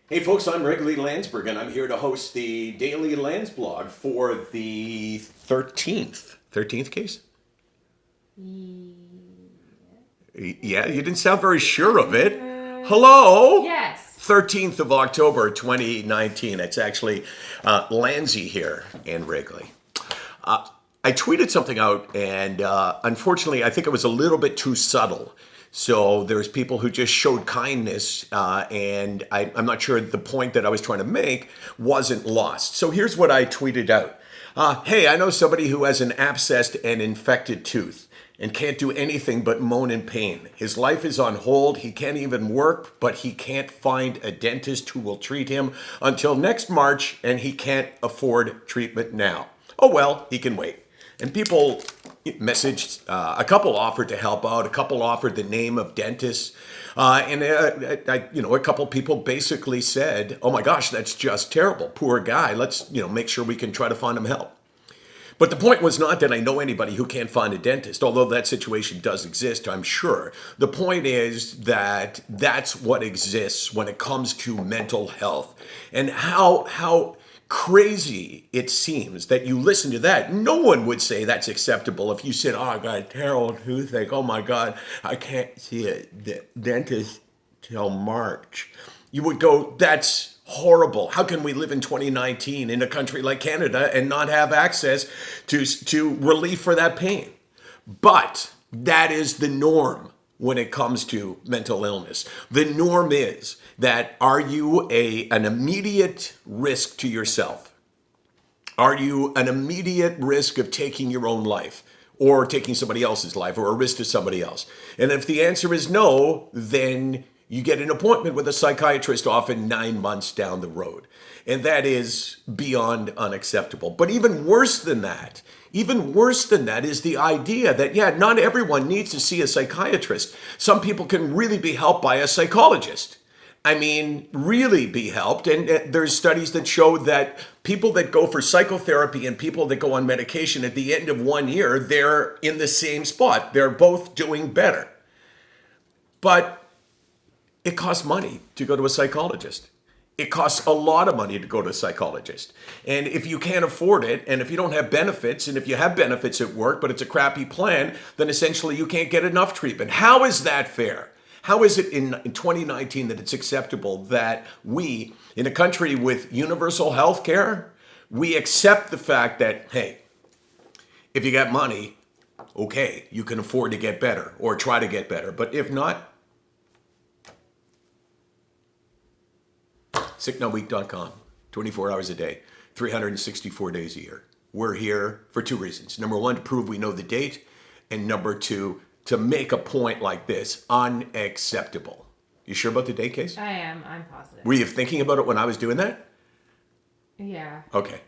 Hey folks, I'm Wrigley Landsberg and I'm here to host the daily Landsblog for the 13th. 13th case? Yeah, you didn't sound very sure of it. Hello? Yes. 13th of October 2019. It's actually Landsy here in Wrigley. I tweeted something out, and unfortunately, I think it was a little bit too subtle. So there's people who just showed kindness, and I'm not sure the point that I was trying to make wasn't lost. So here's what I tweeted out. Hey, I know somebody who has an abscessed and infected tooth and can't do anything but moan in pain. His life is on hold. He can't even work, but he can't find a dentist who will treat him until next March, and he can't afford treatment now. Oh well, he can wait. And people messaged, a couple offered to help out, a couple offered the name of dentists, a couple people basically said, "Oh my gosh, that's just terrible, poor guy. Let's make sure we can try to find him help." But the point was not that I know anybody who can't find a dentist, although that situation does exist, I'm sure. The point is that that's what exists when it comes to mental health, and how crazy it seems that you listen to that. No one would say that's acceptable if you said, "Oh, I got a terrible toothache. Oh my God, I can't see a dentist till March." You would go, "That's horrible. How can we live in 2019 in a country like Canada and not have access to relief for that pain?" But that is the norm when it comes to mental illness. The norm is that, are you an immediate risk to yourself? Are you an immediate risk of taking your own life or taking somebody else's life or a risk to somebody else? And if the answer is no, then you get an appointment with a psychiatrist often 9 months down the road. And that is beyond unacceptable. But even worse than that is the idea that, yeah, not everyone needs to see a psychiatrist. Some people can really be helped by a psychologist. I mean, really be helped. And there's studies that show that people that go for psychotherapy and people that go on medication at the end of 1 year, they're in the same spot. They're both doing better. But it costs money to go to a psychologist. It costs a lot of money to go to a psychologist. And if you can't afford it, and if you don't have benefits, and if you have benefits at work, but it's a crappy plan, then essentially you can't get enough treatment. How is that fair? How is it in 2019 that it's acceptable that we, in a country with universal health care, we accept the fact that, hey, if you got money, okay, you can afford to get better or try to get better. But if not, SickNotWeak.com, 24 hours a day, 364 days a year. We're here for two reasons. Number one, to prove we know the date. And number two, to make a point like this unacceptable. You sure about the date, Case? I am. I'm positive. Were you thinking about it when I was doing that? Yeah. Okay.